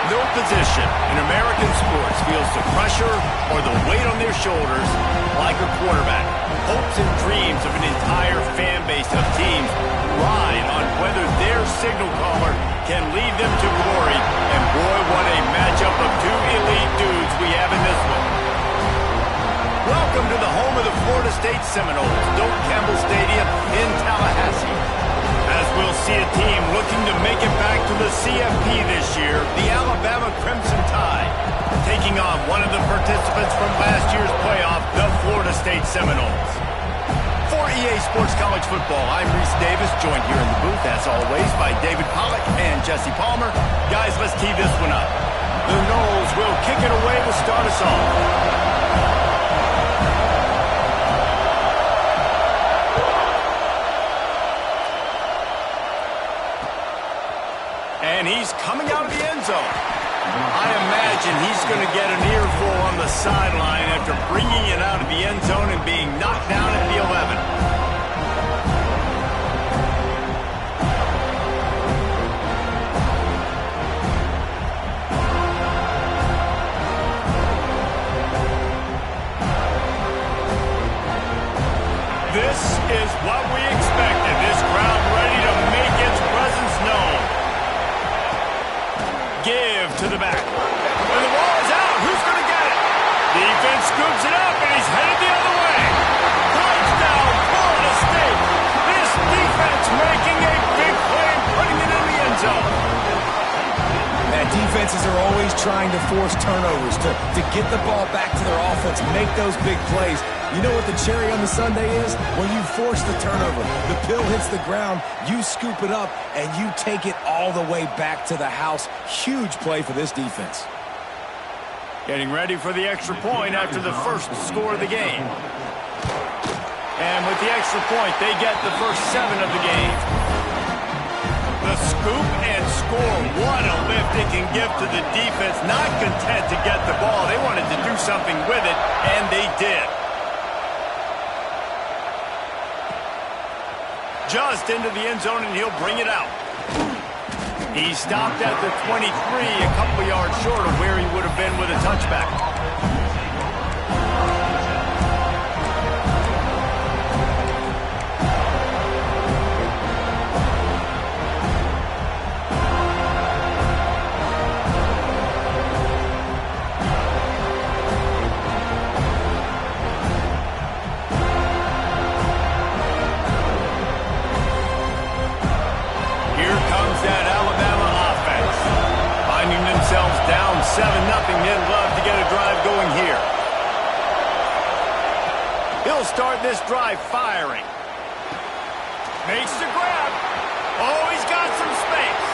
No position in American sports feels the pressure or the weight on their shoulders like a quarterback. Hopes and dreams of an entire fan base of teams ride on whether their signal caller can lead them to glory. And boy, what a matchup of two elite dudes we have in this one. Welcome to the home of the Florida State Seminoles, Doak Campbell Stadium in Tallahassee. As we'll see a team looking to make it back to the CFP this year, the Alabama Crimson Tide, taking on one of the participants from last year's playoff, the Florida State Seminoles. For EA Sports College Football, I'm Reese Davis, joined here in the booth, as always, by David Pollack and Jesse Palmer. Guys, let's tee this one up. The Noles will kick it away to start us off. And he's coming out of the end zone. I imagine he's going to get an earful on the sideline after bringing it out of the end zone and being knocked down at the 11. This is what we expected. This crowd ready to make its presence known. Give to the back. And the ball is out. Who's going to get it? Defense scoops it up, and he's headed the other way. Touchdown, Florida State. This defense making a big play and putting it in the end zone. And defenses are always trying to force turnovers to get the ball back to their offense, make those big plays. You know what the cherry on the sundae is? When you force the turnover, the pill hits the ground, you scoop it up, and you take it all the way back to the house. Huge play for this defense. Getting ready for the extra point after the first score of the game. And with the extra point, they get the first 7 of the game. The scoop and score. What a lift it can give to the defense. Not content to get the ball. They wanted to do something with it, and they did. Just into the end zone, and he'll bring it out. He stopped at the 23, a couple yards short of where he would have been with a touchback. Down 7-0, they'd love to get a drive going here. He'll start this drive firing. Makes the grab. Oh, he's got some space.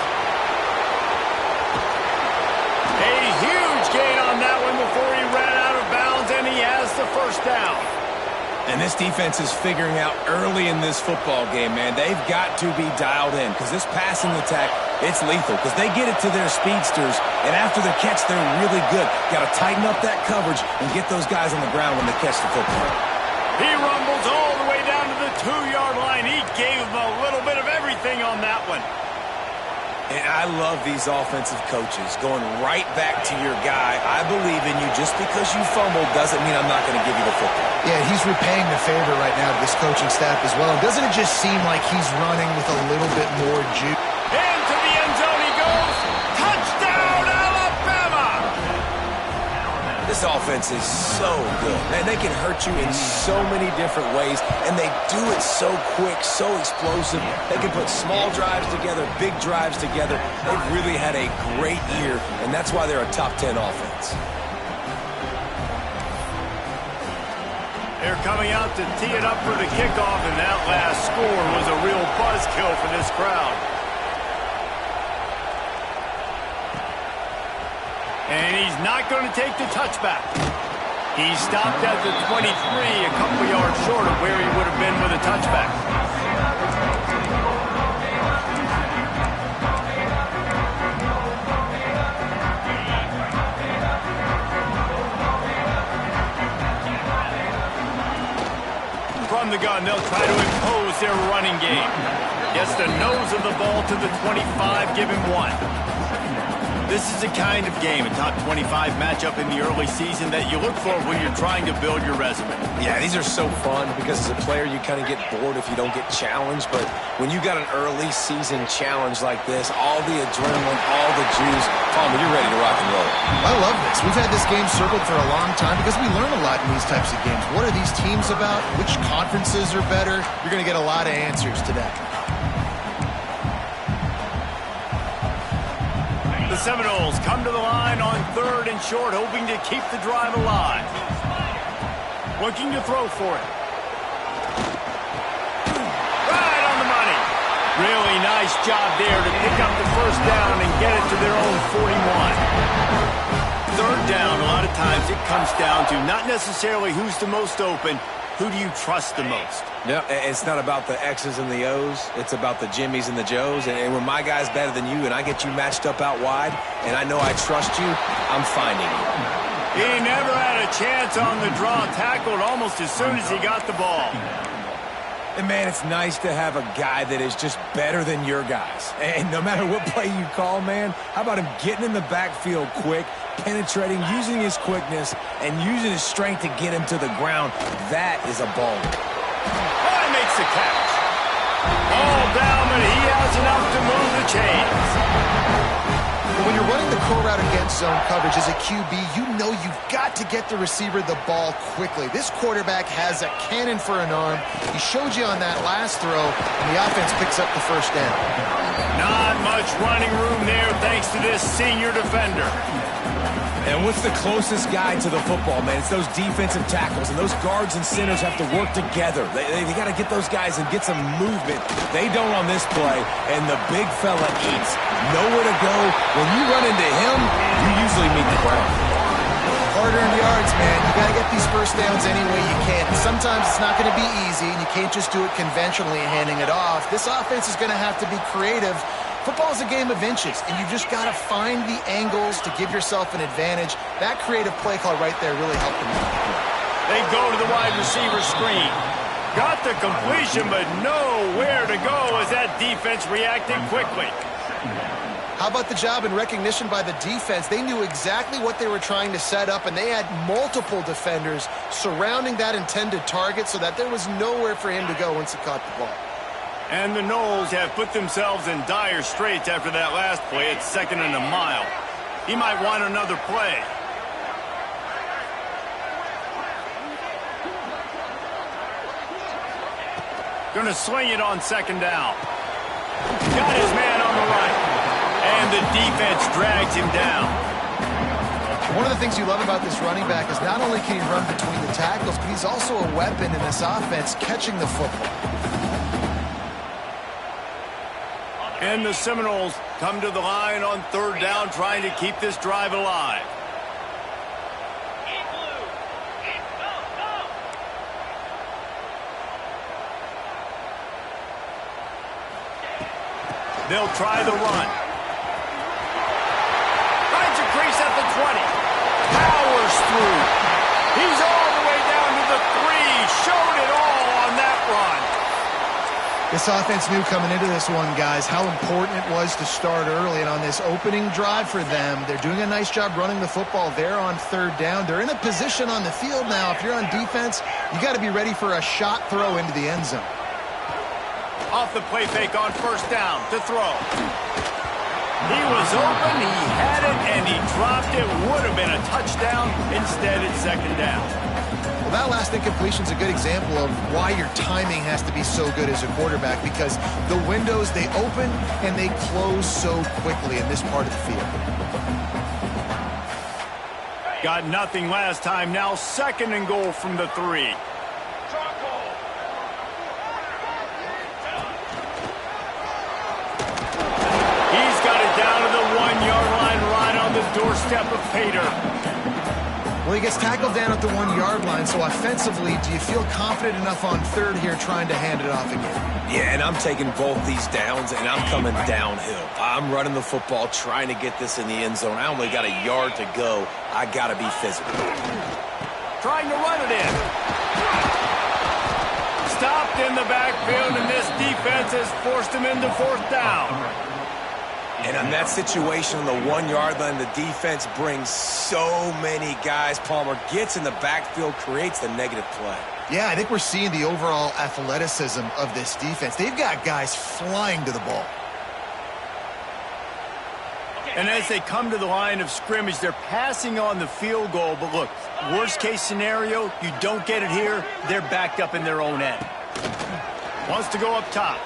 A huge gain on that one before he ran out of bounds, and he has the first down. And this defense is figuring out early in this football game, man. They've got to be dialed in because this passing attack, it's lethal because they get it to their speedsters, and after the catch, they're really good. Got to tighten up that coverage and get those guys on the ground when they catch the football. He rumbles all the way down to the 2-yard line. He gave them a little bit of everything on that one. And I love these offensive coaches going right back to your guy. I believe in you. Just because you fumbled doesn't mean I'm not going to give you the football. Yeah, he's repaying the favor right now to this coaching staff as well. Doesn't it just seem like he's running with a little bit more juice? Into the end zone he goes. Touchdown, Alabama! This offense is so good. Man, they can hurt you in so many different ways, and they do it so quick, so explosive. They can put small drives together, big drives together. They've really had a great year, and that's why they're a top 10 offense. They're coming out to tee it up for the kickoff, and that last score was a real buzzkill for this crowd. And he's not going to take the touchback. He stopped at the 23, a couple yards short of where he would have been with a touchback. From the gun, they'll try to impose their running game. Gets the nose of the ball to the 25, give him 1. This is the kind of game, a top 25 matchup in the early season that you look for when you're trying to build your resume. Yeah, these are so fun because as a player you kind of get bored if you don't get challenged, but when you got an early season challenge like this, all the adrenaline, all the juice, Palmer, you're ready to rock and roll. I love this. We've had this game circled for a long time because we learn a lot in these types of games. What are these teams about? Which conferences are better? You're going to get a lot of answers today. The Seminoles come to the line on 3rd and short, hoping to keep the drive alive. Looking to throw for it. Right on the money. Really nice job there to pick up the first down and get it to their own 41. 3rd down, a lot of times it comes down to not necessarily who's the most open, who do you trust the most? Yeah, it's not about the X's and the O's. It's about the Jimmies and the Joes. And when my guy's better than you and I get you matched up out wide and I know I trust you, I'm finding you. He never had a chance on the draw, tackled almost as soon as he got the ball. And, man, it's nice to have a guy that is just better than your guys. And no matter what play you call, man, how about him getting in the backfield quick, penetrating, using his quickness, and using his strength to get him to the ground? That is a ball. Oh, he makes the catch. All down, but he has enough to move the chains. When you're running the curl route against zone coverage as a QB, you know you've got to get the receiver the ball quickly. This quarterback has a cannon for an arm. He showed you on that last throw, and the offense picks up the first down. Not much running room there thanks to this senior defender. And what's the closest guy to the football, man? It's those defensive tackles, and those guards and centers have to work together. They got to get those guys and get some movement. They don't on this play, and the big fella eats. Nowhere to go. When you run into him, you usually meet the ground. hard-earned yards, man. You got to get these first downs any way you can. And sometimes it's not going to be easy, and you can't just do it conventionally handing it off. This offense is going to have to be creative. Football is a game of inches, and you just got to find the angles to give yourself an advantage. That creative play call right there really helped them out. They go to the wide receiver screen. Got the completion, but nowhere to go as that defense reacted quickly. How about the job and recognition by the defense? They knew exactly what they were trying to set up, and they had multiple defenders surrounding that intended target so that there was nowhere for him to go once he caught the ball. And the Knowles have put themselves in dire straits after that last play. It's 2nd and a mile. He might want another play. Gonna swing it on 2nd down. Got his man on the right. And the defense drags him down. One of the things you love about this running back is not only can he run between the tackles, but he's also a weapon in this offense catching the football. And the Seminoles come to the line on 3rd down, trying to keep this drive alive. They'll try the run. Finds a crease at the 20. Powers through. He's all the way down to the 3. Showed it all on that run. This offense knew coming into this one, guys, how important it was to start early. And on this opening drive for them, they're doing a nice job running the football. They're on 3rd down. They're in a position on the field now. If you're on defense, you got to be ready for a shot throw into the end zone. Off the play fake on 1st down to throw. He was open, he had it, and he dropped it. Would have been a touchdown. Instead, it's 2nd down. Well, that last incompletion is a good example of why your timing has to be so good as a quarterback, because the windows, they open and they close so quickly in this part of the field. Got nothing last time. Now 2nd and goal from the 3. He's got it down to the 1-yard line, right on the doorstep of Pater. Well, he gets tackled down at the 1-yard line, so offensively, do you feel confident enough on 3rd here trying to hand it off again? Yeah, and I'm taking both these downs, and I'm coming downhill. I'm running the football, trying to get this in the end zone. I only got a yard to go. I got to be physical. Trying to run it in. Stopped in the backfield, and this defense has forced him into 4th down. And on that situation on the 1-yard line, the defense brings so many guys. Palmer gets in the backfield, creates the negative play. Yeah, I think we're seeing the overall athleticism of this defense. They've got guys flying to the ball. And as they come to the line of scrimmage, they're passing on the field goal. But look, worst case scenario, you don't get it here, they're backed up in their own end. Wants to go up top.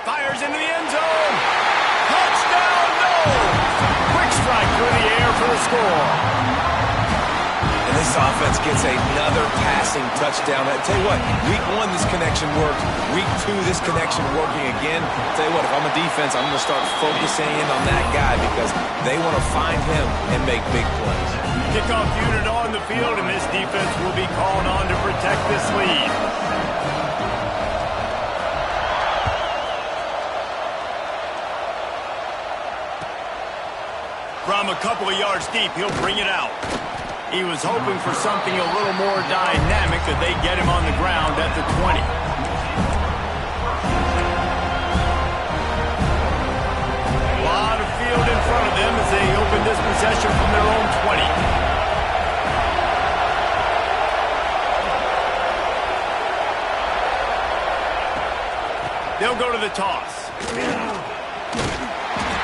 Fires into the end zone. Touchdown, no! Quick strike through the air for the score. And this offense gets another passing touchdown. I tell you what, week 1, this connection worked. Week 2, this connection working again. I tell you what, if I'm a defense, I'm going to start focusing in on that guy because they want to find him and make big plays. Kickoff unit on the field, and this defense will be called on to protect this lead. From a couple of yards deep, he'll bring it out. He was hoping for something a little more dynamic, that they get him on the ground at the 20. A lot of field in front of them as they open this possession from their own 20. They'll go to the toss.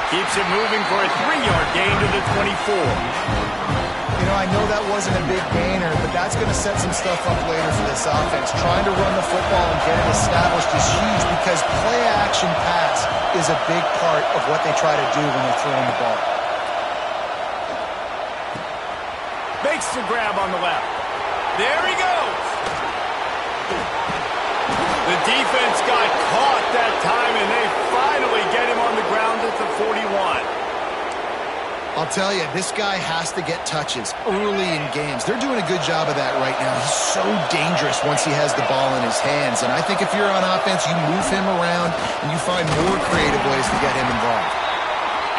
Keeps it moving for a 3-yard gain to the 24. You know, I know that wasn't a big gainer, but that's going to set some stuff up later for this offense. Trying to run the football and get it established is huge because play-action pass is a big part of what they try to do when they're throwing the ball. Makes the grab on the left. There he goes. The defense got caught that time, and they finally get him on the ground at the 41. I'll tell you, this guy has to get touches early in games. They're doing a good job of that right now. He's so dangerous once he has the ball in his hands. And I think if you're on offense, you move him around and you find more creative ways to get him involved.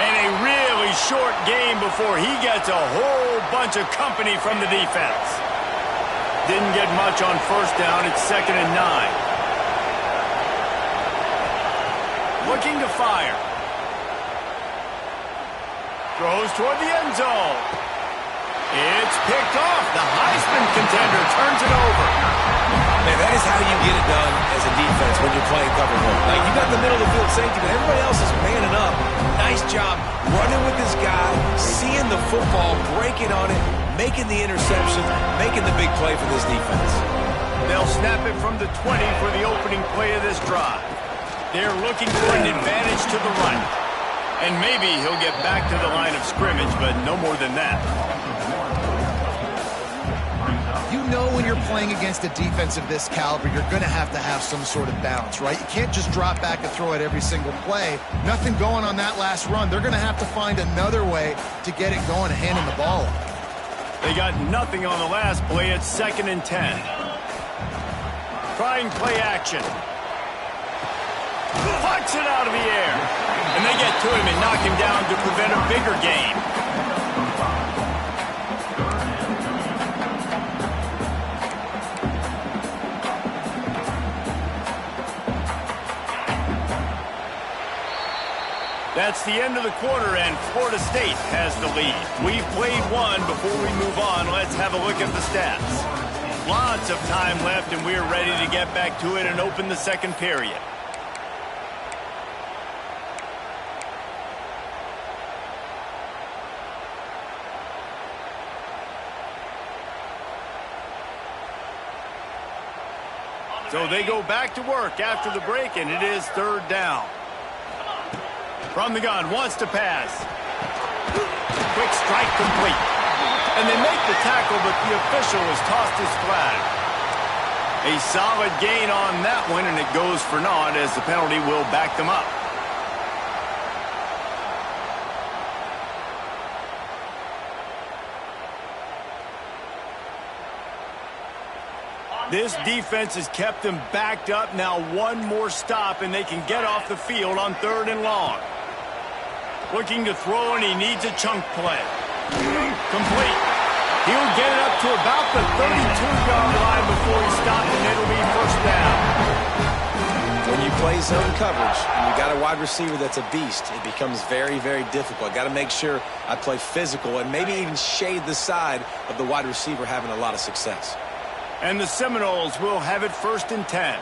And a really short game before he gets a whole bunch of company from the defense. Didn't get much on first down. It's 2nd and 9. Looking to fire. Throws toward the end zone. It's picked off. The Heisman contender turns it over. Man, that is how you get it done as a defense when you're playing cover one. Like, you got the middle of the field safety, but everybody else is manning up. Nice job running with this guy, seeing the football, breaking on it, making the interception, making the big play for this defense. They'll snap it from the 20 for the opening play of this drive. They're looking for an advantage to the right. And maybe he'll get back to the line of scrimmage, but no more than that. You know when you're playing against a defense of this caliber, you're going to have some sort of balance, right? You can't just drop back and throw it every single play. Nothing going on that last run. They're going to have to find another way to get it going and handing the ball off. They got nothing on the last play. It's 2nd and 10. Trying play action. Puts it out of the air. And they get to him and knock him down to prevent a bigger gain. That's the end of the quarter, and Florida State has the lead. We've played one. Before we move on, let's have a look at the stats. Lots of time left, and we're ready to get back to it and open the second period. So they go back to work after the break, and it is 3rd down. From the gun, wants to pass. Quick strike complete. And they make the tackle, but the official has tossed his flag. A solid gain on that one, and it goes for naught as the penalty will back them up. This defense has kept them backed up. Now one more stop, and they can get off the field on 3rd and long. Looking to throw, and he needs a chunk play. Complete. He'll get it up to about the 32-yard line before he stopped, and it'll be 1st down. When you play zone coverage and you got a wide receiver that's a beast, it becomes very, very difficult. Got to make sure I play physical and maybe even shade the side of the wide receiver having a lot of success. And the Seminoles will have it 1st and 10.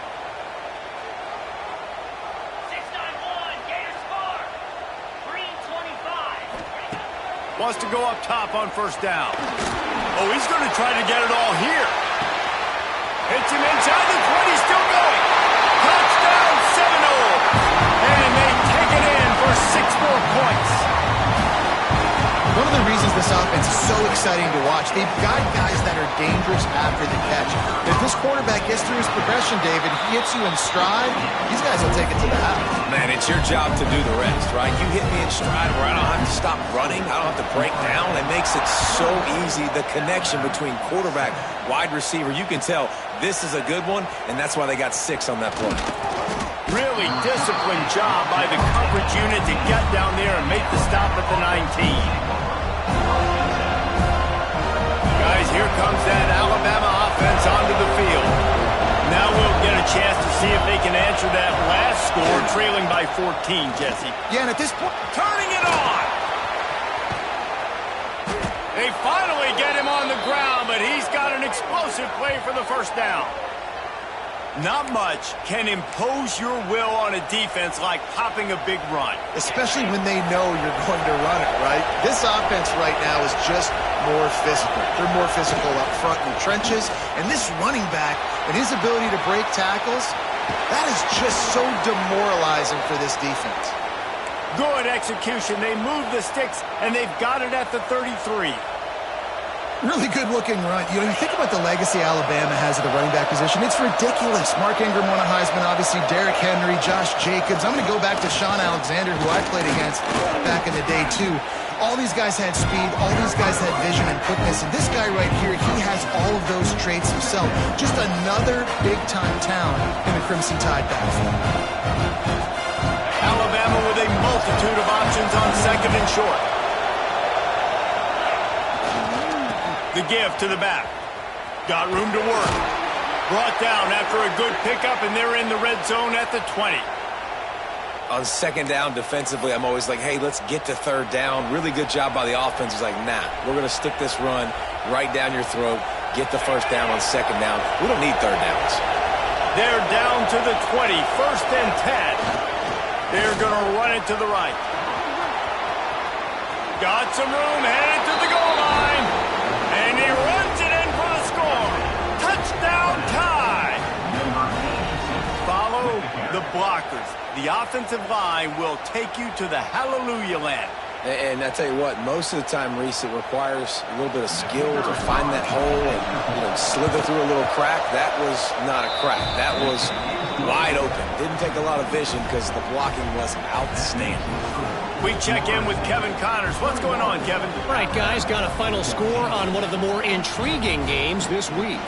691, Gators score. Green 25. Wants to go up top on 1st down. Oh, he's going to try to get it all here. Hits him inside the 20, still going. Touchdown, Seminoles. And they take it in for 6 more points. One of the reasons this offense is so exciting to watch, they've got guys that are dangerous after the catch. If this quarterback gets through his progression, David, he hits you in stride, these guys will take it to the house. Man, it's your job to do the rest, right? You hit me in stride where I don't have to stop running. I don't have to break down. It makes it so easy, the connection between quarterback, wide receiver. You can tell this is a good one, and that's why they got 6 on that play. Really disciplined job by the coverage unit to get down there and make the stop at the 19. Guys, here comes that Alabama offense onto the field. Now we'll get a chance to see if they can answer that last score, trailing by 14, Jesse. Yeah, and at this point, Turning it on! They finally get him on the ground, but he's got an explosive play for the 1st down. Not much can impose your will on a defense like popping a big run. especially when they know you're going to run it, right? This offense right now is just more physical. They're more physical up front in the trenches, and this running back and his ability to break tackles, that is just so demoralizing for this defense. Good execution. They move the sticks, and they've got it at the 33. Really good-looking run. You know, you think about the legacy Alabama has at the running back position. It's ridiculous. Mark Ingram won a Heisman, obviously. Derrick Henry, Josh Jacobs. I'm going to go back to Sean Alexander, who I played against back in the day, too. All these guys had speed. All these guys had vision and quickness. And this guy right here, he has all of those traits himself. Just another big-time talent in the Crimson Tide backfield. Alabama with a multitude of options on second and short. The give to the back. Got room to work. Brought down after a good pickup, and they're in the red zone at the 20. On second down defensively, I'm always like, hey, let's get to third down. Really good job by the offense. It's like, nah, we're going to stick this run right down your throat, get the first down on second down. We don't need third downs. They're down to the 20, first and 10. They're going to run it to the right. Got some room, headed to the goal line. And he runs it in for the score. Touchdown tie. Follow the blockers. The offensive line will take you to the hallelujah land. And I tell you what, most of the time, Reese, it requires a little bit of skill to find that hole and, slither through a little crack. That was not a crack. That was wide open. Didn't take a lot of vision because the blocking was outstanding. We check in with Kevin Connors. What's going on, Kevin? All right, guys, got a final score on one of the more intriguing games this week.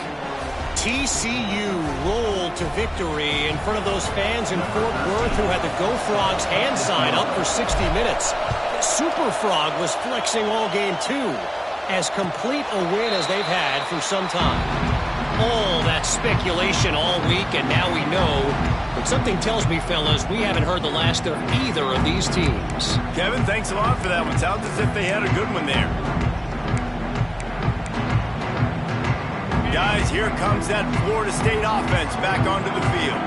TCU rolled to victory in front of those fans in Fort Worth who had the Go Frogs hand sign up for 60 minutes. Super Frog was flexing all game too. As complete a win as they've had for some time. All that speculation all week, and now we know. But something tells me, fellas, we haven't heard the last of either of these teams. Kevin, thanks a lot for that one. Sounds as if they had a good one there. Guys, here comes that Florida State offense back onto the field.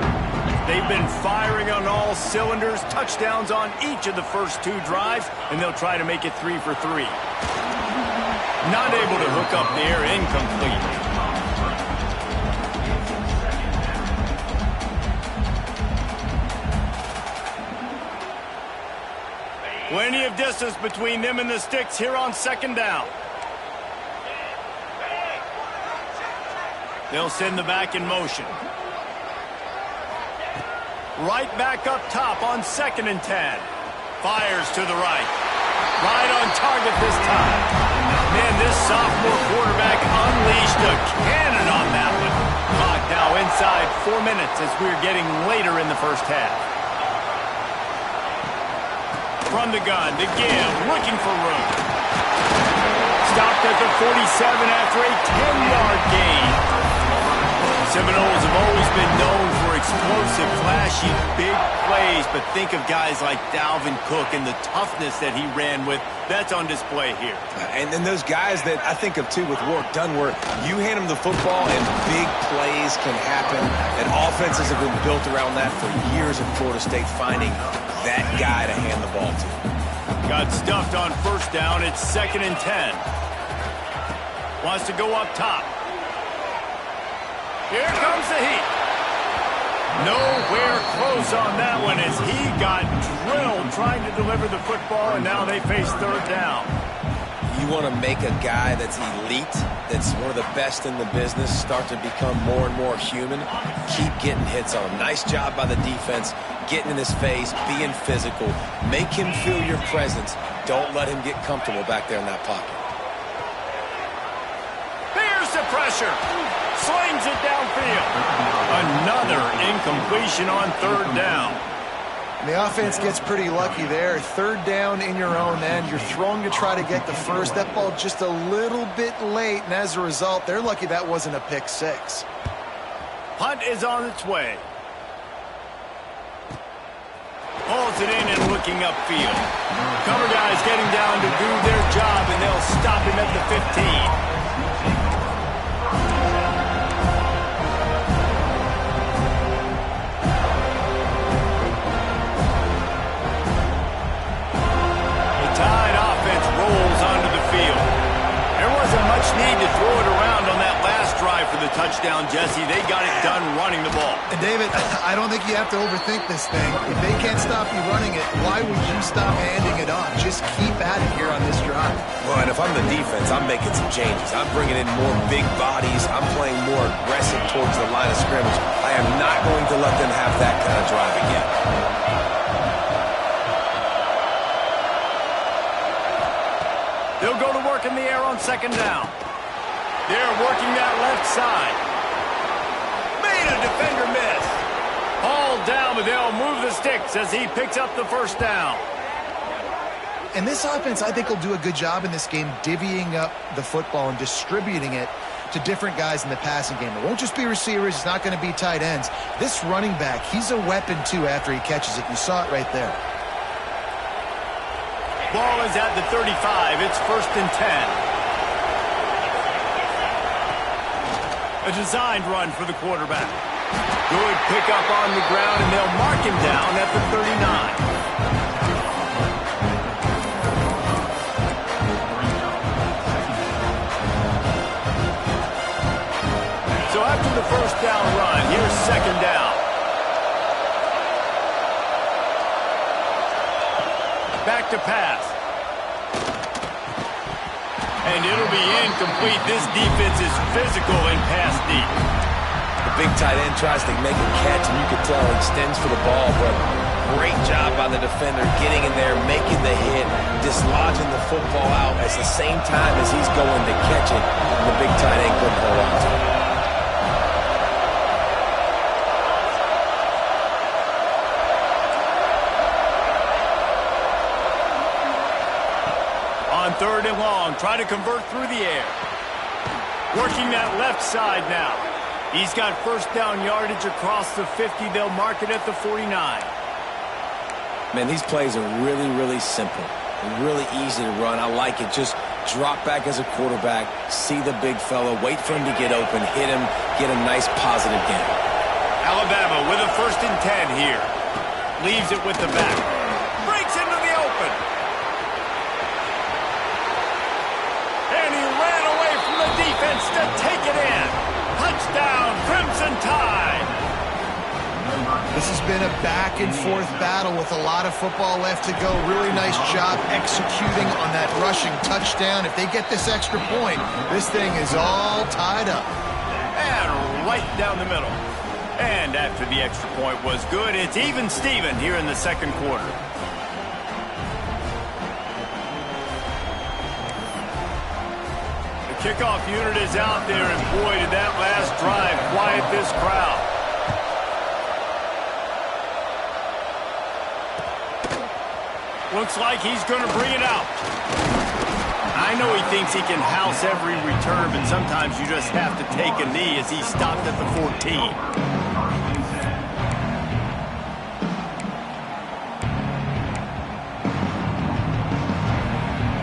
They've been firing on all cylinders, touchdowns on each of the first two drives, and they'll try to make it 3 for 3. Not able to hook up there, incomplete. Plenty of distance between them and the sticks here on second down. They'll send the back in motion. Right back up top on second and 10. Fires to the right. Right on target this time. Man, this sophomore quarterback unleashed a cannon on that one. Clock now inside 4 minutes as we're getting later in the first half. From the gun, to give, looking for room. Stopped at the 47 after a 10-yard gain. Seminoles have always been known for explosive, flashy, big plays, but think of guys like Dalvin Cook and the toughness that he ran with. That's on display here. And then those guys that I think of, too, with Warwick Dunn, where you hand them the football and big plays can happen, and offenses have been built around that for years in Florida State, finding that guy to hand the ball to. Got stuffed on first down. It's second and 10. Wants to go up top. Here comes the heat. Nowhere close on that one as he got drilled trying to deliver the football, and now they face third down. You want to make a guy that's elite, that's one of the best in the business, start to become more and more human. Keep getting hits on him. Nice job by the defense, getting in his face, being physical. Make him feel your presence. Don't let him get comfortable back there in that pocket. Here's the pressure. Slings it downfield. Another incompletion on third down. The offense gets pretty lucky there. Third down in your own end. You're throwing to try to get the first. That ball just a little bit late, and as a result, they're lucky that wasn't a pick six. Punt is on its way. Pulls it in and looking upfield. Cover guys getting down to do their job, and they'll stop him at the 15. Need to throw it around on that last drive for the touchdown, Jesse. They got it done running the ball. And David, I don't think you have to overthink this thing. If they can't stop you running it, why would you stop handing it off? Just keep at it here on this drive. Well, and if I'm the defense, I'm making some changes. I'm bringing in more big bodies. I'm playing more aggressive towards the line of scrimmage. I am not going to let them have that kind of drive again. work in the air on second down. They're working that left side. Made a defender miss. Hauled down, but they'll move the sticks as he picks up the first down. And this offense, I think, will do a good job in this game divvying up the football and distributing it to different guys in the passing game. It won't just be receivers. It's not going to be tight ends. This running back, he's a weapon, too, after he catches it. You saw it right there. Ball is at the 35. It's 1st and 10. A designed run for the quarterback. Good pickup on the ground, and they'll mark him down at the 39. So after the first down run, here's second down. Back to pass. And it'll be incomplete. This defense is physical and pass deep. The big tight end tries to make a catch, and you can tell he extends for the ball, but great job by the defender getting in there, making the hit, dislodging the football out at the same time as he's going to catch it, and the big tight end couldn't hold on to it. On 3rd and long, try to convert through the air. Working that left side now. He's got first down yardage across the 50. They'll mark it at the 49. Man, these plays are really, really simple. Really easy to run. I like it. Just drop back as a quarterback, see the big fella, wait for him to get open, hit him, get a nice positive gain. Alabama with a 1st and 10 here. Leaves it with the back. Breaks into the open. And he ran away from the defense to take it in. Touchdown, Crimson Tide. This has been a back-and-forth battle with a lot of football left to go. Really nice job executing on that rushing touchdown. If they get this extra point, this thing is all tied up. And right down the middle. And after the extra point was good, it's even Steven here in the second quarter. The kickoff unit is out there, and boy, did that last drive quiet this crowd. Looks like he's going to bring it out. I know he thinks he can house every return, but sometimes you just have to take a knee as he stopped at the 14.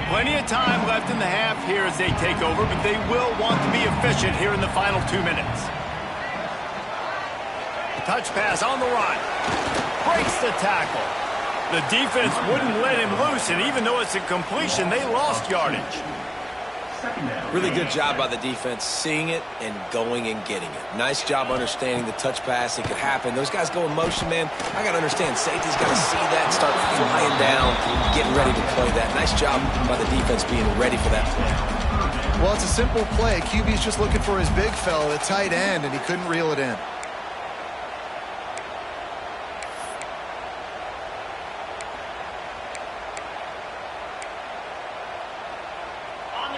Plenty of time left in the half here as they take over, but they will want to be efficient here in the final 2 minutes. Touch pass on the run. Breaks the tackle. The defense wouldn't let him loose, and even though it's a completion, they lost yardage. Really good job by the defense seeing it and going and getting it. Nice job understanding the touch pass. It could happen. Those guys go in motion, man. I got to understand. Safety's got to see that and start flying down, getting ready to play that. Nice job by the defense being ready for that play. Well, it's a simple play. QB's just looking for his big fella, the tight end, and he couldn't reel it in.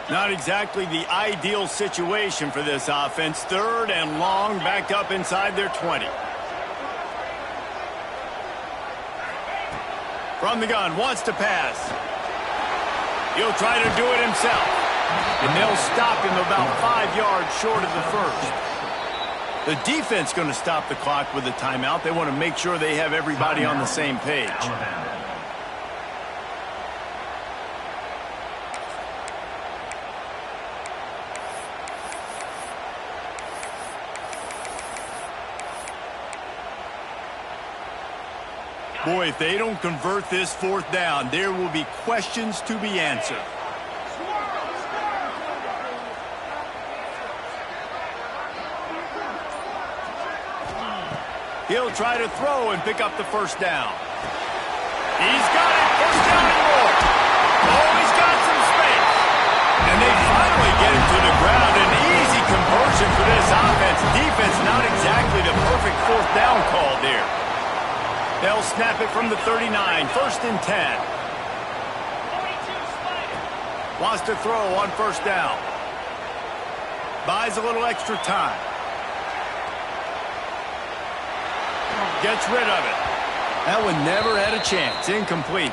Not exactly the ideal situation for this offense. 3rd and long, backed up inside their 20. From the gun, wants to pass. He'll try to do it himself. And they'll stop him about 5 yards short of the first. The defense going to stop the clock with a timeout. They want to make sure they have everybody on the same page. Boy, if they don't convert this 4th down, there will be questions to be answered. He'll try to throw and pick up the first down. He's got it. First down and more. Oh, he's got some space. And they finally get him to the ground. An easy conversion for this offense. Defense not exactly the perfect 4th down call there. They'll snap it from the 39, 1st and 10. Wants to throw on first down. Buys a little extra time. Gets rid of it. That one never had a chance. Incomplete.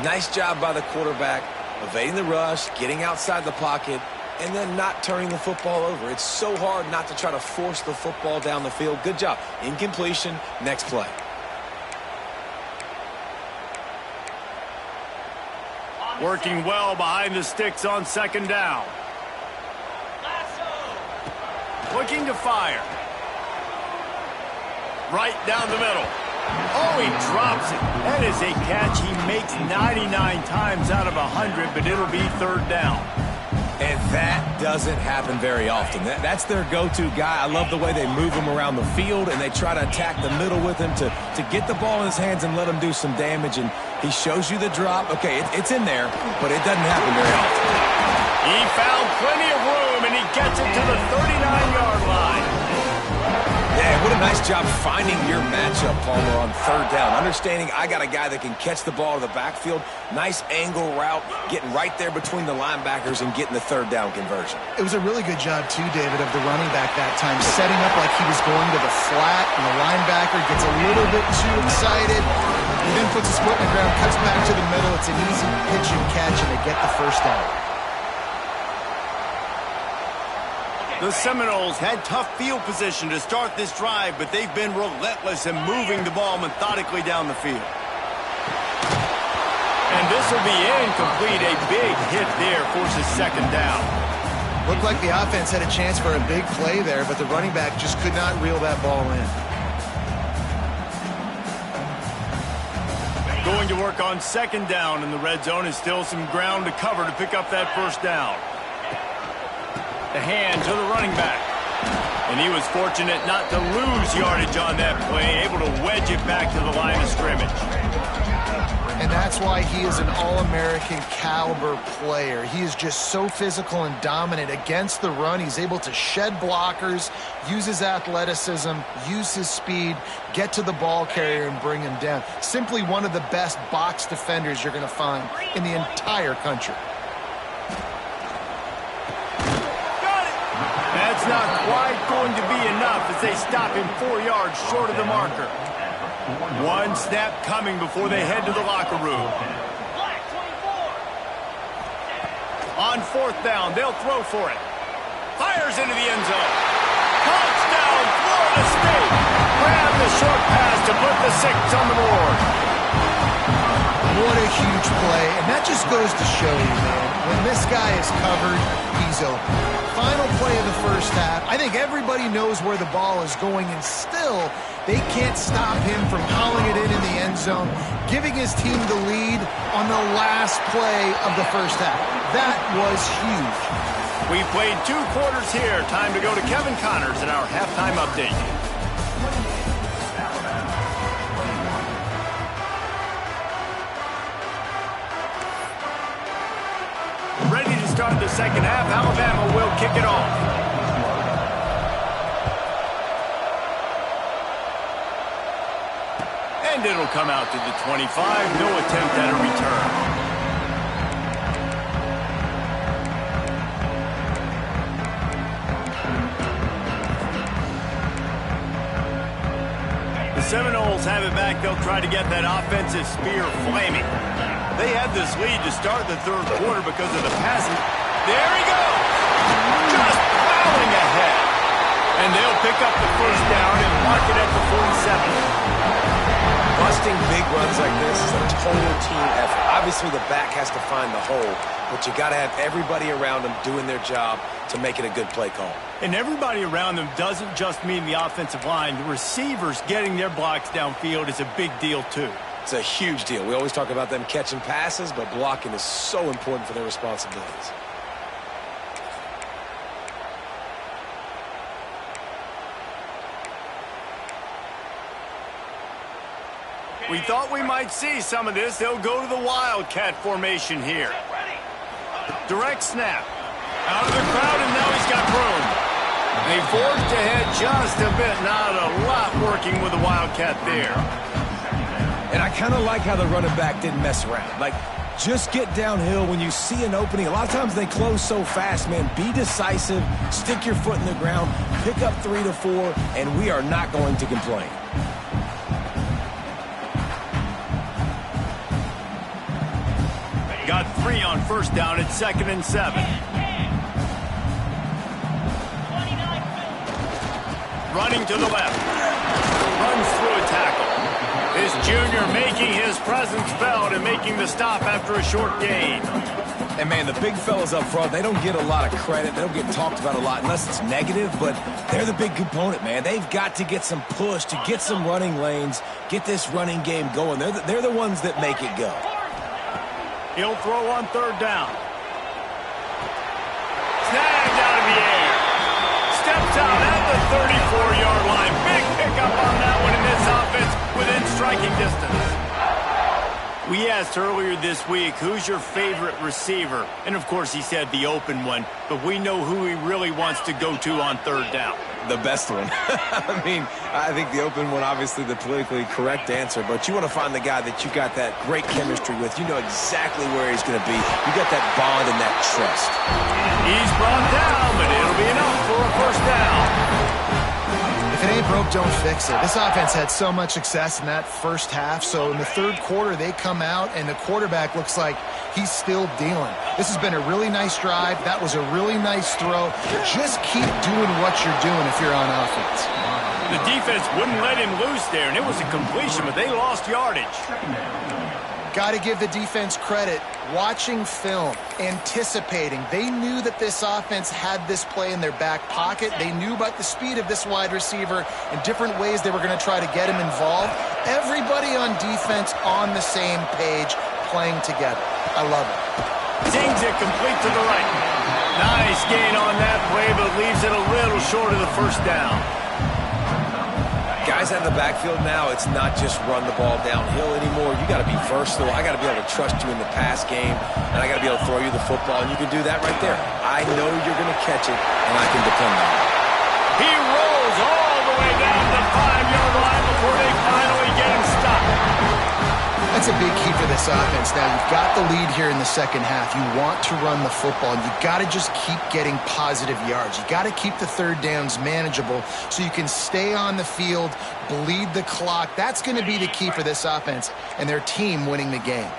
Nice job by the quarterback, evading the rush, getting outside the pocket, and then not turning the football over. It's so hard not to try to force the football down the field. Good job. Incompletion. Next play. Working well behind the sticks on second down. Looking to fire. Right down the middle. Oh, he drops it. That is a catch he makes 99 times out of 100, but it'll be third down. And that doesn't happen very often. That's their go-to guy. I love the way they move him around the field, and they try to attack the middle with him to get the ball in his hands and let him do some damage. And he shows you the drop. Okay, it's in there, but it doesn't happen very often. He found plenty of room, and he gets it to the 39-yard line. Yeah, what a nice job finding your matchup, Palmer, on third down. Understanding I got a guy that can catch the ball to the backfield. Nice angle route, getting right there between the linebackers and getting the third down conversion. It was a really good job, too, David, of the running back that time, setting up like he was going to the flat, and the linebacker gets a little bit too excited. He then puts his foot in the ground, cuts back to the middle. It's an easy pitch and catch, and they get the first down. The Seminoles had tough field position to start this drive, but they've been relentless in moving the ball methodically down the field. And this will be incomplete. A big hit there forces second down. Looked like the offense had a chance for a big play there, but the running back just could not reel that ball in. Going to work on second down in the red zone, is still some ground to cover to pick up that first down. The hand to the running back. And he was fortunate not to lose yardage on that play, able to wedge it back to the line of scrimmage. And that's why he is an All-American caliber player. He is just so physical and dominant against the run. He's able to shed blockers, use his athleticism, use his speed, get to the ball carrier and bring him down. Simply one of the best box defenders you're going to find in the entire country. That's not quite going to be enough as they stop him 4 yards short of the marker. One snap coming before they head to the locker room. On fourth down, they'll throw for it. Fires into the end zone. Touchdown, Florida State. Grab the short pass to put the 6 on the board. What a huge play, and that just goes to show you, man, when this guy is covered, he's open. Final play of the first half. I think everybody knows where the ball is going, and still they can't stop him from hauling it in the end zone, giving his team the lead on the last play of the first half. That was huge. We played 2 quarters here. Time to go to Kevin Connors in our halftime update. Ready to start the second half. Alabama will kick it off. And it'll come out to the 25. No attempt at a return. The Seminoles have it back. They'll try to get that offensive spear flaming. They had this lead to start the third quarter because of the passing. There he goes! Just plowing ahead. And they'll pick up the first down and mark it at the 47. Busting big runs like this is a total team effort. Obviously, the back has to find the hole, but you got to have everybody around them doing their job to make it a good play call. And everybody around them doesn't just mean the offensive line. The receivers getting their blocks downfield is a big deal, too. It's a huge deal. We always talk about them catching passes, but blocking is so important for their responsibilities. We thought we might see some of this. They'll go to the Wildcat formation here. Direct snap. Out of the crowd, and now he's got room. They forged ahead just a bit. Not a lot working with the Wildcat there. And I kind of like how the running back didn't mess around. Like, Just get downhill when you see an opening. A lot of times they close so fast, man. Be decisive, stick your foot in the ground, pick up 3 to 4, and we are not going to complain. Got 3 on first down at 2nd and 7. Running to the left. Runs through a tackle. This junior making his presence felt and making the stop after a short gain. And, man, the big fellas up front, they don't get a lot of credit. They don't get talked about a lot unless it's negative, but they're the big component, man. They've got to get some push, to get some running lanes, get this running game going. They're the ones that make it go. He'll throw on 3rd down. Snagged out of the air. Steps out at the 34-yard line. Big pickup on that one in this offense within striking distance. We asked earlier this week, who's your favorite receiver? And, of course, he said the open one. But we know who he really wants to go to on 3rd down. The best one. I mean, I think the open one, obviously the politically correct answer, but you want to find the guy that you got that great chemistry with. You know exactly where he's going to be. You got that bond and that trust. He's brought down, but it'll be enough for a 1st down. If it ain't broke, don't fix it. This offense had so much success in that first half, so in the 3rd quarter, they come out, and the quarterback looks like he's still dealing. This has been a really nice drive. That was a really nice throw. Just keep doing what you're doing if you're on offense. The defense wouldn't let him loose there, and it was a completion, but they lost yardage. Got to give the defense credit. Watching film, anticipating. They knew that this offense had this play in their back pocket. They knew about the speed of this wide receiver and different ways they were going to try to get him involved. Everybody on defense on the same page, playing together. I love it. Dings it complete to the right. Nice gain on that play, but leaves it a little short of the 1st down. Guys out of the backfield now, it's not just run the ball downhill anymore. You got to be versatile. I got to be able to trust you in the pass game, and I got to be able to throw you the football, and you can do that right there. I know you're going to catch it, and I can depend on it. He rolls all the way down the 5-yard line before they finally get him stopped. That's a big key for this offense. Now, you've got the lead here in the 2nd half. You want to run the football. You've got to just keep getting positive yards. You've got to keep the 3rd downs manageable so you can stay on the field, bleed the clock. That's going to be the key for this offense and their team winning the game.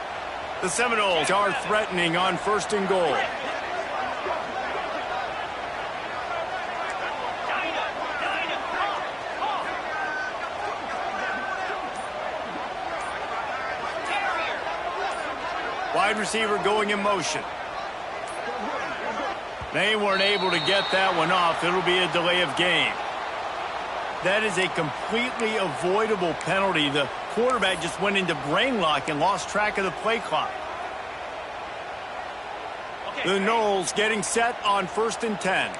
The Seminoles are threatening on 1st and goal. Wide receiver going in motion. They weren't able to get that one off. It'll be a delay of game. That is a completely avoidable penalty. The quarterback just went into brain lock and lost track of the play clock. The Noles getting set on 1st and 10.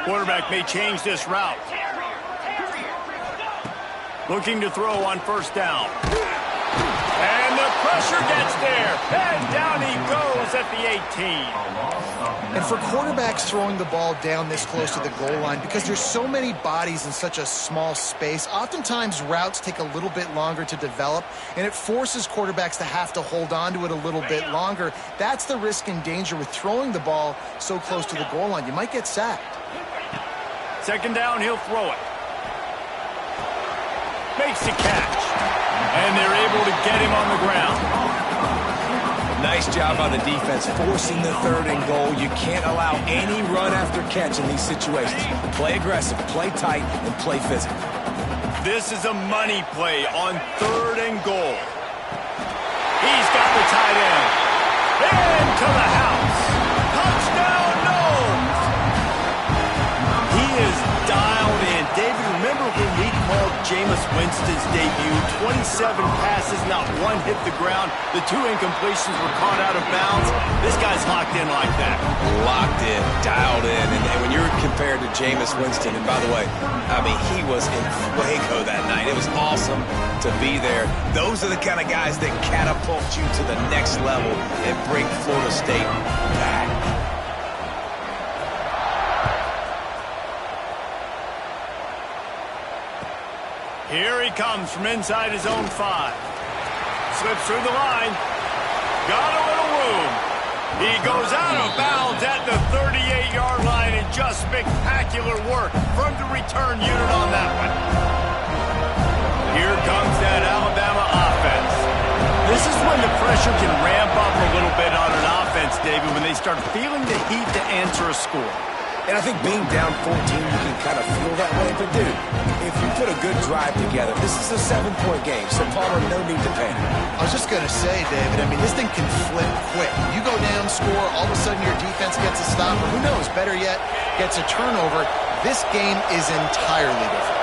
Quarterback may change this route. Looking to throw on 1st down. And the pressure gets there. And down he goes at the 18. And for quarterbacks throwing the ball down this close to the goal line, because there's so many bodies in such a small space, oftentimes routes take a little bit longer to develop, and it forces quarterbacks to have to hold on to it a little bit longer. That's the risk and danger with throwing the ball so close to the goal line. You might get sacked. 2nd down, he'll throw it. Makes the catch. And they're able to get him on the ground. Nice job on the defense, forcing the 3rd and goal. You can't allow any run after catch in these situations. Play aggressive, play tight, and play physical. This is a money play on 3rd and goal. He's got the tight end. Into the house. Touchdown, Noles! He is dialed in. David, remember when we called Jameis Winston's debut? 27 passes, not one hit the ground. The 2 incompletions were caught out of bounds. This guy's locked in like that. Locked in, dialed in. And when you're compared to Jameis Winston, and by the way, I mean, he was in fuego that night. It was awesome to be there. Those are the kind of guys that catapult you to the next level and bring Florida State back. Here he comes from inside his own 5. Slips through the line. Got a little room. He goes out of bounds at the 38-yard line, and just spectacular work from the return unit on that one. Here comes that Alabama offense. This is when the pressure can ramp up a little bit on an offense, David, when they start feeling the heat to answer a score. And I think being down 14, you can kind of feel that way. But, dude, if you put a good drive together, this is a 7-point game, so Palmer, no need to panic. I was just going to say, David, I mean, this thing can flip quick. You go down, score, all of a sudden your defense gets a stop, or who knows, better yet, gets a turnover. This game is entirely different.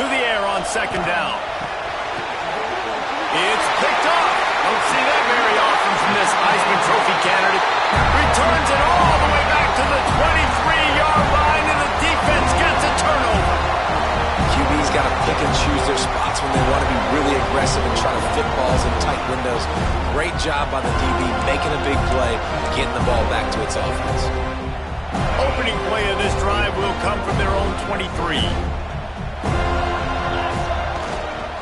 To the air on second down. It's picked up. Don't see that very often from this Heisman Trophy candidate. Returns it all the way back to the 23-yard line, and the defense gets a turnover. QB's got to pick and choose their spots when they want to be really aggressive and try to fit balls in tight windows. Great job by the DB making a big play, getting the ball back to its offense. Opening play of this drive will come from their own 23.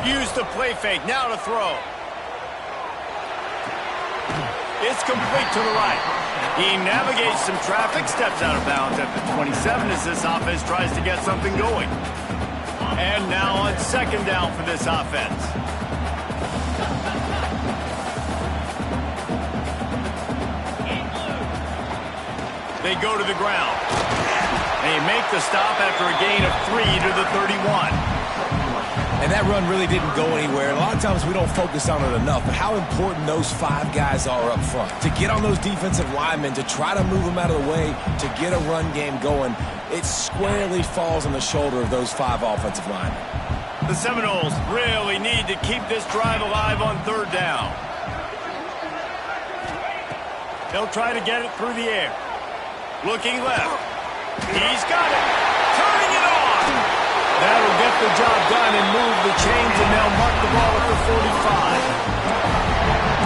Use the play fake, now to throw. It's complete to the right. He navigates some traffic, steps out of bounds at the 27 as this offense tries to get something going. And now on second down for this offense. They go to the ground. They make the stop after a gain of 3 to the 31. And that run really didn't go anywhere. A lot of times we don't focus on it enough, but how important those 5 guys are up front. To get on those defensive linemen, to try to move them out of the way, to get a run game going, it squarely falls on the shoulder of those 5 offensive linemen. The Seminoles really need to keep this drive alive on third down. They'll try to get it through the air. Looking left. He's got it. Turning it on. That'll get the job done and move the chains, and they'll mark the ball at the 45.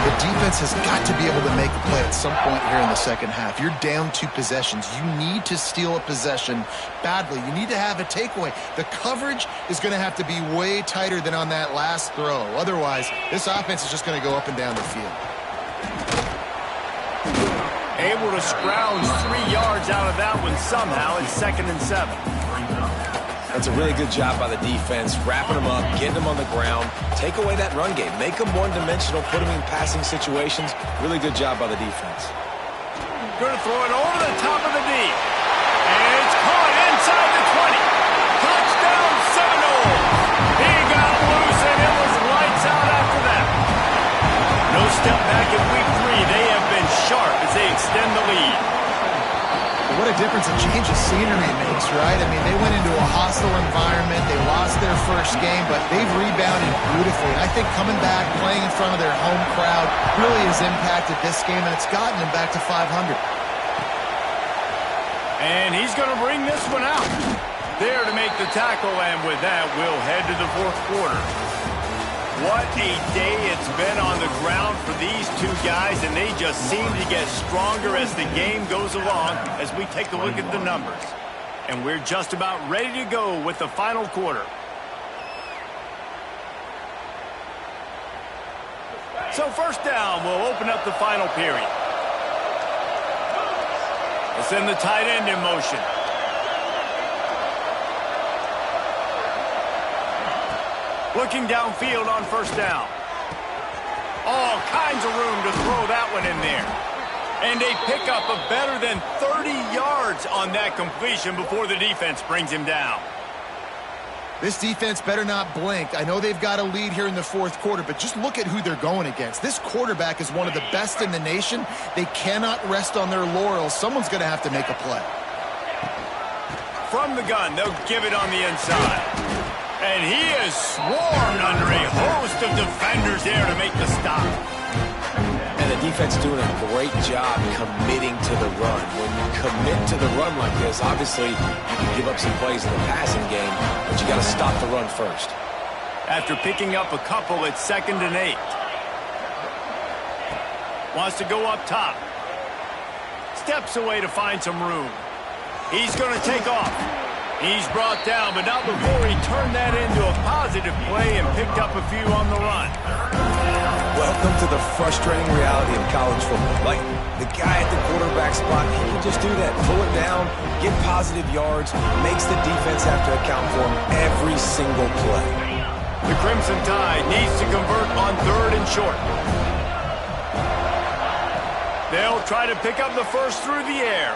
The defense has got to be able to make a play at some point here in the second half. You're down 2 possessions. You need to steal a possession badly. You need to have a takeaway. The coverage is going to have to be way tighter than on that last throw. Otherwise, this offense is just going to go up and down the field. Able to scrounge 3 yards out of that one somehow. It's 2nd and 7. That's a really good job by the defense, wrapping them up, getting them on the ground, take away that run game, make them one-dimensional, put them in passing situations. Really good job by the defense. Going to throw it over the top of the D. And it's caught inside the 20. Touchdown Seminoles. He got loose, and it was lights out after that. No step back in week 3. They have been sharp as they extend the lead. What a difference a change of scenery makes, right? I mean, they went into a hostile environment. They lost their first game, but they've rebounded beautifully. And I think coming back, playing in front of their home crowd really has impacted this game, and it's gotten them back to 500. And he's going to bring this one out. There to make the tackle, and with that, we'll head to the 4th quarter. What a day it's been on the ground for these 2 guys, and they just seem to get stronger as the game goes along as we take a look at the numbers. And we're just about ready to go with the final quarter. So first down, we'll open up the final period. We'll send the tight end in motion. Looking downfield on first down. All kinds of room to throw that one in there. And they pick up a better than 30 yards on that completion before the defense brings him down. This defense better not blink. I know they've got a lead here in the 4th quarter, but just look at who they're going against. This quarterback is one of the best in the nation. They cannot rest on their laurels. Someone's going to have to make a play. From the gun, they'll give it on the inside. And he is swarmed under a host of defenders there to make the stop. And the defense doing a great job committing to the run. When you commit to the run like this, obviously you can give up some plays in the passing game, but you got to stop the run first. After picking up a couple, it's 2nd and 8. Wants to go up top. Steps away to find some room. He's going to take off. He's brought down, but not before he turned that into a positive play and picked up a few on the run. Welcome to the frustrating reality of college football. Like, the guy at the quarterback spot, he can just do that. Pull it down, get positive yards, makes the defense have to account for him every single play. The Crimson Tide needs to convert on 3rd and short. They'll try to pick up the first through the air.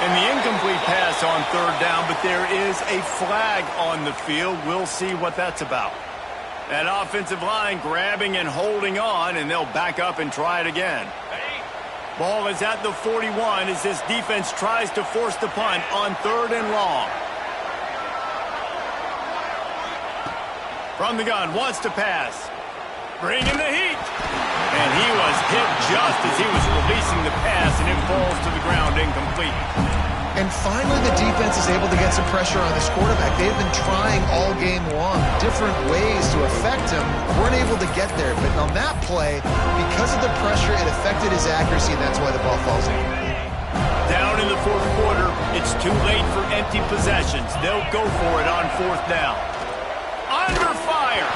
And the incomplete pass on 3rd down, but there is a flag on the field. We'll see what that's about. That offensive line grabbing and holding on, and they'll back up and try it again. Ball is at the 41 as this defense tries to force the punt on 3rd and long. From the gun, wants to pass. Bringing the heat. And he was hit just as he was releasing the pass, and it falls to the ground incomplete. And finally, the defense is able to get some pressure on this quarterback. They've been trying all game long, different ways to affect him. Weren't able to get there. But on that play, because of the pressure, it affected his accuracy, and that's why the ball falls in. Down in the 4th quarter, it's too late for empty possessions. They'll go for it on 4th down. Under fire.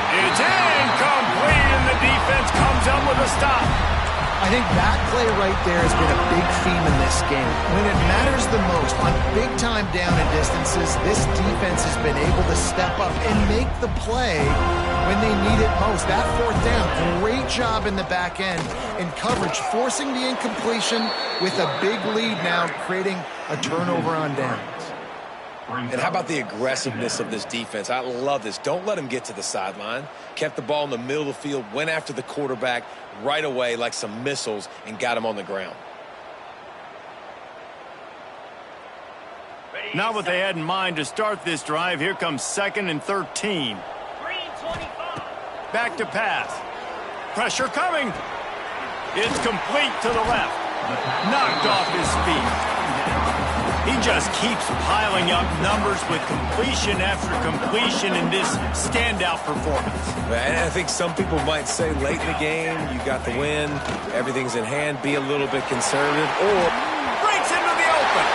It's incomplete, and the defense comes up with a stop. I think that play right there has been a big theme in this game. When it matters the most, on big-time down and distances, this defense has been able to step up and make the play when they need it most. That 4th down, great job in the back end in coverage, forcing the incompletion with a big lead now, creating a turnover on downs. And how about the aggressiveness of this defense? I love this. Don't let him get to the sideline. Kept the ball in the middle of the field, went after the quarterback right away like some missiles and got him on the ground. Not what they had in mind to start this drive. Here comes 2nd and 13. Back to pass. Pressure coming. It's complete to the left. Knocked off his feet. He just keeps piling up numbers with completion after completion in this standout performance. And I think some people might say late in the game, you got the win, everything's in hand, be a little bit conservative, or breaks into the open.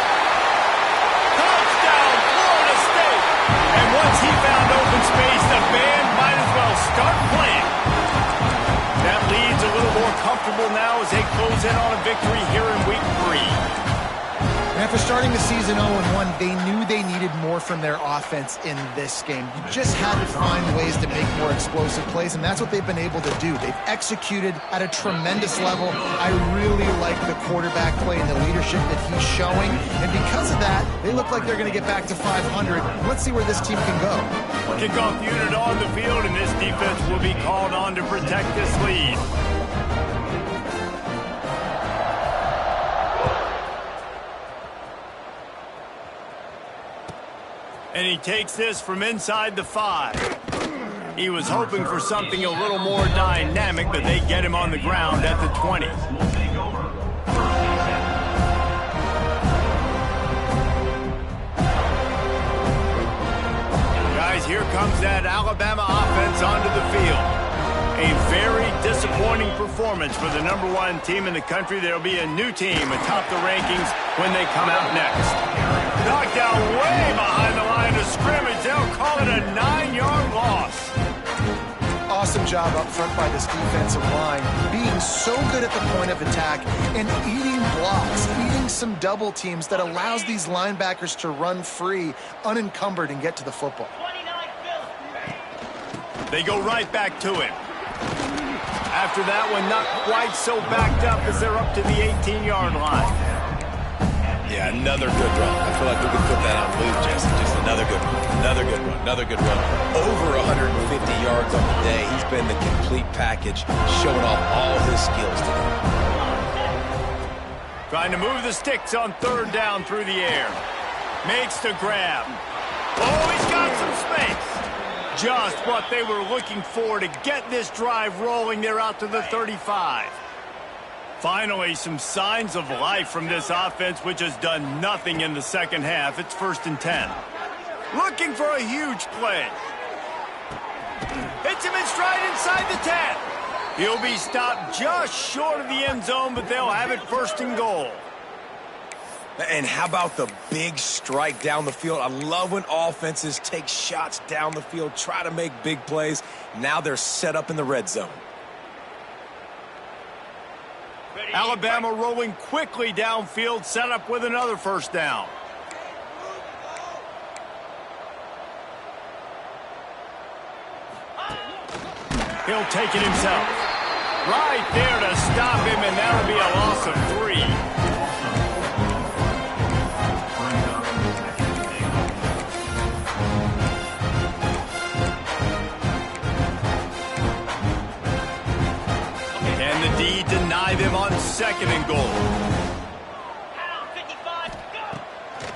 Touchdown, Florida State. And once he found open space, the band might as well start playing. That lead's a little more comfortable now as they close in on a victory here in week 3. After starting the season 0-1, they knew they needed more from their offense in this game. You just had to find ways to make more explosive plays, and that's what they've been able to do. They've executed at a tremendous level. I really like the quarterback play and the leadership that he's showing, and because of that, they look like they're going to get back to 500. Let's see where this team can go. Kickoff unit on the field, and this defense will be called on to protect this lead. And he takes this from inside the 5. He was hoping for something a little more dynamic, but they get him on the ground at the 20. Guys, here comes that Alabama offense onto the field. A very disappointing performance for the #1 team in the country. There'll be a new team atop the rankings when they come out next. Knocked out way behind the line of scrimmage. They'll call it a 9-yard loss. Awesome job up front by this defensive line, being so good at the point of attack and eating blocks, eating some double teams that allows these linebackers to run free, unencumbered, and get to the football. They go right back to him. After that one, not quite so backed up as they're up to the 18-yard line. Yeah, another good run. I feel like we could put that on loop, Jesse. Just another good run, another good run, another good run. Over 150 yards on the day. He's been the complete package, showing off all his skills today. Trying to move the sticks on 3rd down through the air. Makes the grab. Oh, he's got some space. Just what they were looking for to get this drive rolling. They're out to the 35. Finally, some signs of life from this offense, which has done nothing in the second half. It's 1st and 10. Looking for a huge play. Hits him in stride inside the 10. He'll be stopped just short of the end zone, but they'll have it 1st and goal. And how about the big strike down the field? I love when offenses take shots down the field, try to make big plays. Now they're set up in the red zone. Alabama rolling quickly downfield, set up with another first down. He'll take it himself. Right there to stop him, and that'll be a loss of 3. And the D deny them on 2nd and goal.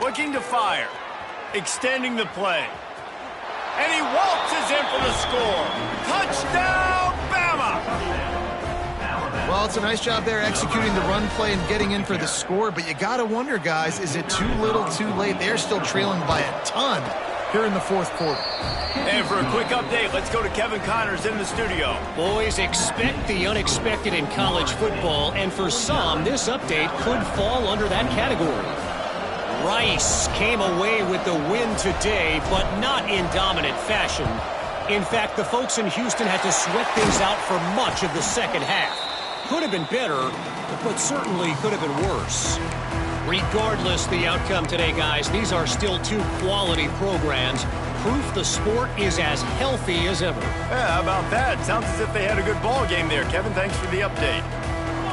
Looking to fire. Extending the play. And he waltzes in for the score. Touchdown, Bama! Well, it's a nice job there executing the run play and getting in for the score, but you got to wonder, guys, is it too little too late? They're still trailing by a ton here in the 4th quarter. And for a quick update, let's go to Kevin Connors in the studio. Boys, expect the unexpected in college football, and for some, this update could fall under that category. Rice came away with the win today, but not in dominant fashion. In fact, the folks in Houston had to sweat things out for much of the second half. Could have been better, but certainly could have been worse. Regardless the outcome today, guys, these are still 2 quality programs. Proof the sport is as healthy as ever. Yeah, how about that? Sounds as if they had a good ball game there. Kevin, thanks for the update.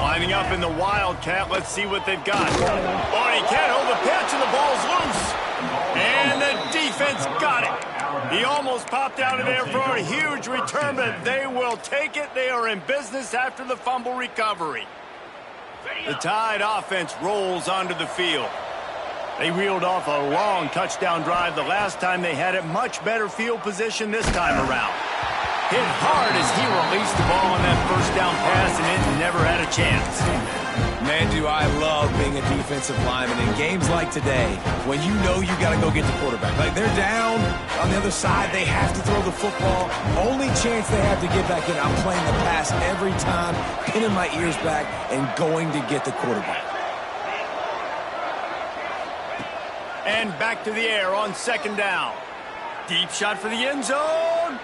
Lining up in the Wildcat, let's see what they've got. Oh, he can't hold the pitch, and the ball's loose. And the defense got it. He almost popped out of there for a huge return, but they will take it. They are in business after the fumble recovery. The Tide offense rolls onto the field. They reeled off a long touchdown drive the last time they had it. Much better field position this time around. Hit hard as he released the ball on that first down pass, and it never had a chance. Man, do I love being a defensive lineman in games like today when you know you got to go get the quarterback. Like, they're down on the other side. They have to throw the football. Only chance they have to get back in. I'm playing the pass every time, pinning my ears back, and going to get the quarterback. And back to the air on 2nd down. Deep shot for the end zone.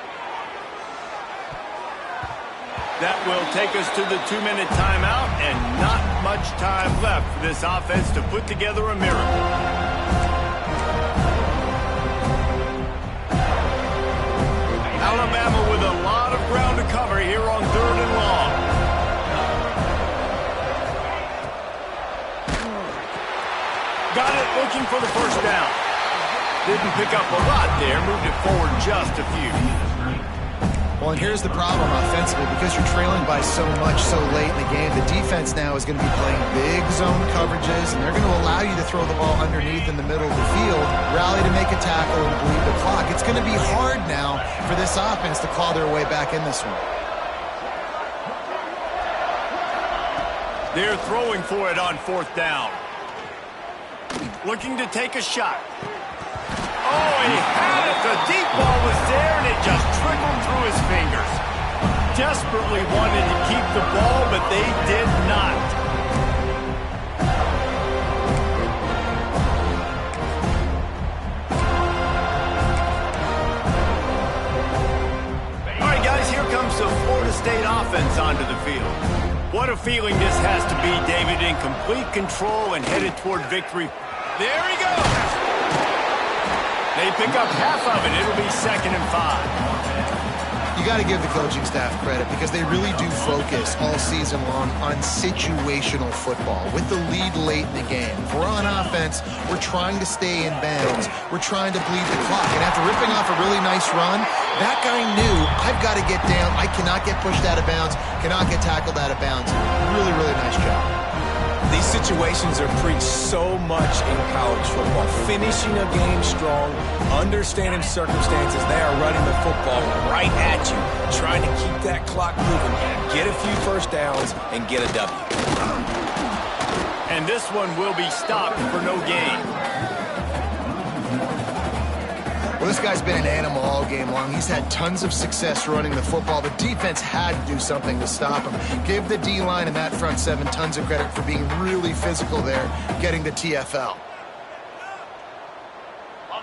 That will take us to the 2-minute timeout, and not much time left for this offense to put together a miracle. Alabama with a lot of ground to cover here on 3rd and long. Got it, looking for the first down. Didn't pick up a lot there, moved it forward just a few. Well, and here's the problem offensively, because you're trailing by so much so late in the game, the defense now is going to be playing big zone coverages, and they're going to allow you to throw the ball underneath in the middle of the field, rally to make a tackle, and bleed the clock. It's going to be hard now for this offense to claw their way back in this one. They're throwing for it on 4th down. Looking to take a shot. Oh, he had it. The deep ball was there, and it just trickled through his fingers. Desperately wanted to keep the ball, but they did not. All right, guys, here comes the Florida State offense onto the field. What a feeling this has to be, David, in complete control and headed toward victory. There he goes. They pick up half of it. It'll be 2nd and 5. You got to give the coaching staff credit because they really do focus all season long on situational football with the lead late in the game. If we're on offense, we're trying to stay in bounds. We're trying to bleed the clock. And after ripping off a really nice run, that guy knew, I've got to get down. I cannot get pushed out of bounds, cannot get tackled out of bounds. Really, really nice job. These situations are preached so much in college football. Finishing a game strong, understanding circumstances. They are running the football right at you, trying to keep that clock moving, get a few first downs, and get a W. And this one will be stopped for no gain. Well, this guy's been an animal all game long. He's had tons of success running the football. The defense had to do something to stop him. Give the D-line and that front seven tons of credit for being really physical there, getting the TFL.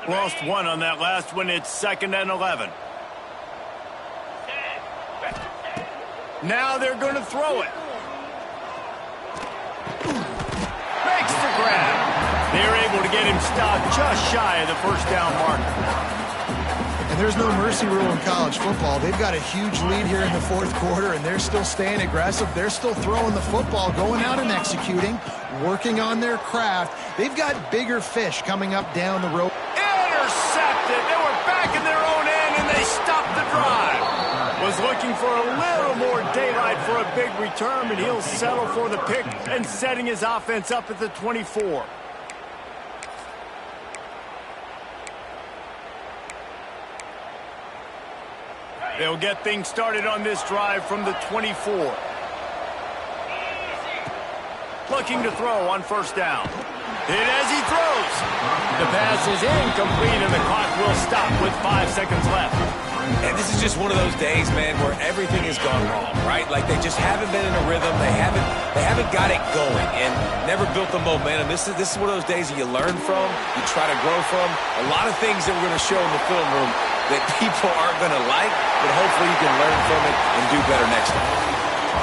Lost one on that last one. It's 2nd and 11. Now they're going to throw it. Makes the grab. They're able to get him stopped just shy of the first down mark. And there's no mercy rule in college football. They've got a huge lead here in the fourth quarter, and they're still staying aggressive. They're still throwing the football, going out and executing, working on their craft. They've got bigger fish coming up down the road. Intercepted. They were back in their own end, and they stopped the drive. Was looking for a little more daylight for a big return, and he'll settle for the pick and setting his offense up at the 24. They'll get things started on this drive from the 24. Looking to throw on first down. Hit as he throws. The pass is incomplete, and the clock will stop with 5 seconds left. And this is just one of those days, man, where everything has gone wrong, right? Like they just haven't been in a rhythm. They haven't got it going and never built the momentum. This is one of those days that you learn from, you try to grow from. A lot of things that we're going to show in the film room that people aren't going to like, but hopefully you can learn from it and do better next time.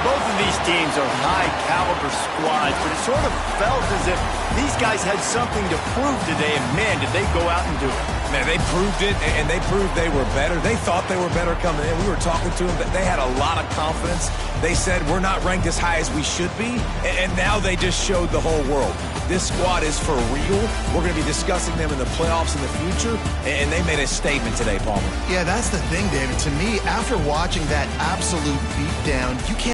Both of these teams are high-caliber squads, but it sort of felt as if these guys had something to prove today, and man, did they go out and do it. Man, they proved it, and they proved they were better. They thought they were better coming in. We were talking to them, but they had a lot of confidence. They said, we're not ranked as high as we should be, and now they just showed the whole world. This squad is for real. We're going to be discussing them in the playoffs in the future, and they made a statement today, Palmer. Yeah, that's the thing, David. To me, after watching that absolute beatdown, you can't